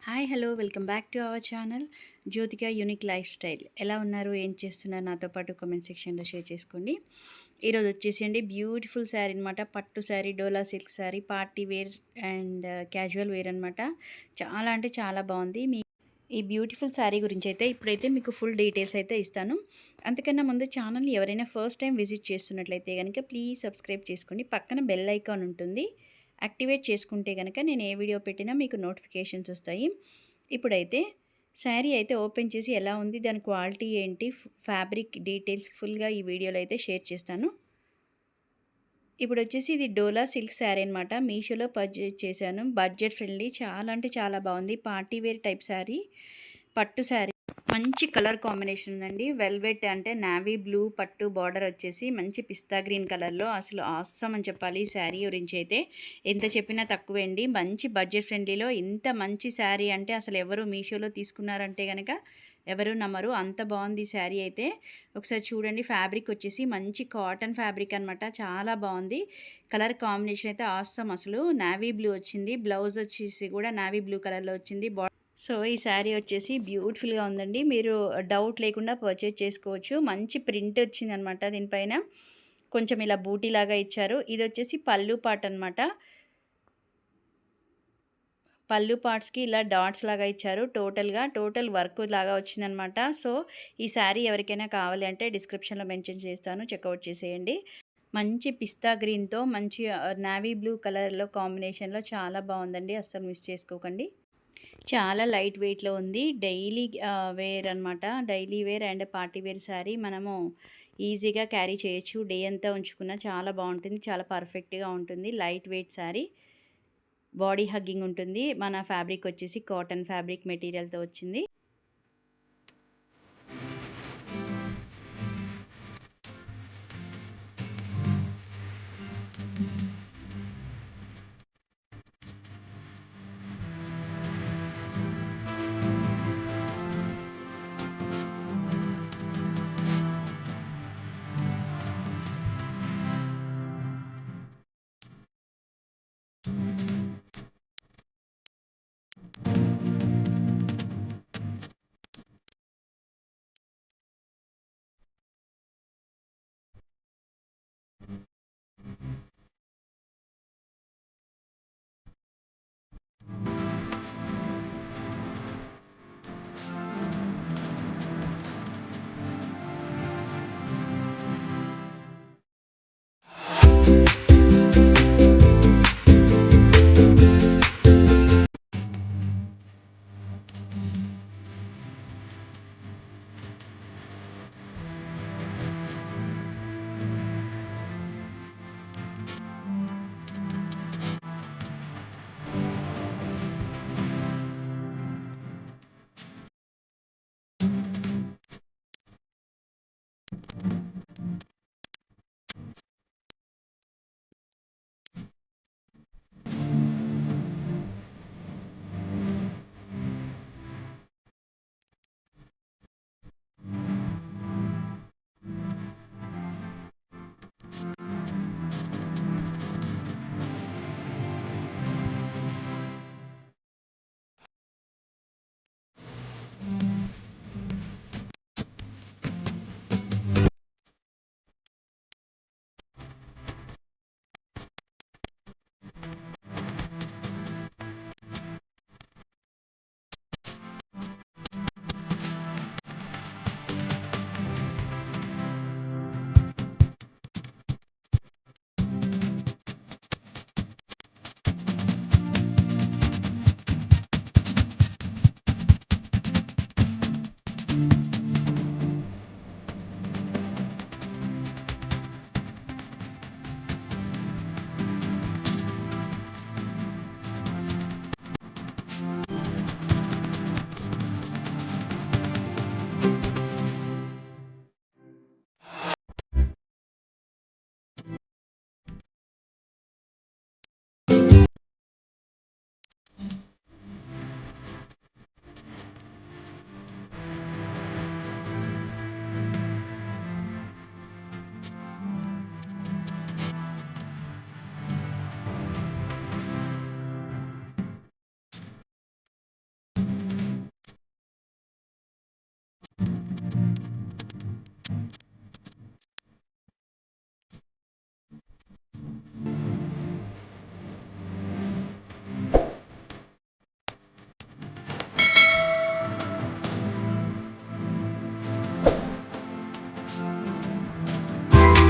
Hi hello welcome back to our channel Jyothika unique life style. ఎలా ఉన్నారు, ఏం చేస్తున్నారు, నాతో పాటు కామెంట్ సెక్షన్లో షేర్ చేసుకోండి. ఈరోజు వచ్చేసేయండి బ్యూటిఫుల్ శారీ అనమాట. పట్టు sari, Dola silk sari, party wear and casual wear అనమాట. చాలా అంటే చాలా బాగుంది. ఈ బ్యూటిఫుల్ శారీ గురించి అయితే ఇప్పుడైతే మీకు ఫుల్ డీటెయిల్స్ అయితే ఇస్తాను. అంతకన్నా ముందు ఛానల్ ఎవరైనా ఫస్ట్ టైం విజిట్ చేస్తున్నట్లయితే కనుక ప్లీజ్ సబ్స్క్రైబ్ చేసుకోండి. పక్కన బెల్ ఐకాన్ ఉంటుంది, యాక్టివేట్ చేసుకుంటే కనుక నేను ఏ వీడియో పెట్టినా మీకు నోటిఫికేషన్స్ వస్తాయి. ఇప్పుడైతే శారీ అయితే ఓపెన్ చేసి ఎలా ఉంది, దాని క్వాలిటీ ఏంటి, ఫ్యాబ్రిక్ డీటెయిల్స్ ఫుల్గా ఈ వీడియోలో అయితే షేర్ చేస్తాను. ఇప్పుడు వచ్చేసి ఇది డోలా సిల్క్ శారీ అనమాట. మీషోలో పర్చేజ్ చేశాను. బడ్జెట్ ఫ్రెండ్లీ, చాలా అంటే చాలా బాగుంది. పార్టీ వేర్ టైప్ శారీ, పట్టు శారీ, మంచి కలర్ కాంబినేషన్ ఉందండి. వెల్వెట్ అంటే నావీ బ్లూ పట్టు బార్డర్ వచ్చేసి మంచి పిస్తా గ్రీన్ కలర్లో. అసలు ఆసమ్ అని చెప్పాలి. ఈ శారీ గురించి అయితే ఎంత చెప్పినా తక్కువే అండి. మంచి బడ్జెట్ ఫ్రెండ్లీలో ఇంత మంచి శారీ అంటే అసలు ఎవరు మీషోలో తీసుకున్నారంటే కనుక ఎవరు నమ్మరు, అంత బాగుంది ఈ శారీ అయితే. ఒకసారి చూడండి. ఫ్యాబ్రిక్ వచ్చేసి మంచి కాటన్ ఫ్యాబ్రిక్ అనమాట. చాలా బాగుంది. కలర్ కాంబినేషన్ అయితే ఆసమ్. అసలు నావీ బ్లూ వచ్చింది. బ్లౌజ్ వచ్చేసి కూడా నావీ బ్లూ కలర్లో వచ్చింది. సో ఈ శారీ వచ్చేసి బ్యూటిఫుల్గా ఉందండి. మీరు డౌట్ లేకుండా పర్చేజ్ చేసుకోవచ్చు. మంచి ప్రింట్ వచ్చిందనమాట. దీనిపైన కొంచెం ఇలా బూటీ లాగా ఇచ్చారు. ఇది వచ్చేసి పళ్ళు పార్ట్ అనమాట. పళ్ళు పార్ట్స్కి ఇలా డాట్స్ లాగా ఇచ్చారు. టోటల్ వర్క్ లాగా వచ్చిందనమాట. సో ఈ శారీ ఎవరికైనా కావాలి అంటే డిస్క్రిప్షన్లో మెన్షన్ చేస్తాను, చెక్అవుట్ చేసేయండి. మంచి పిస్తా గ్రీన్తో మంచి నావీ బ్లూ కలర్లో కాంబినేషన్లో చాలా బాగుందండి. అస్సలు మిస్ చేసుకోకండి. చాలా లైట్ వెయిట్లో ఉంది. డైలీ వేర్ అనమాట. Daily wear and party wear sari మనము ఈజీగా క్యారీ చేయొచ్చు. డే అంతా ఉంచుకున్నా చాలా బాగుంటుంది. చాలా పర్ఫెక్ట్గా ఉంటుంది. Light weight sari, body hugging ఉంటుంది. మన ఫ్యాబ్రిక్ వచ్చేసి కాటన్ ఫ్యాబ్రిక్ మెటీరియల్తో వచ్చింది.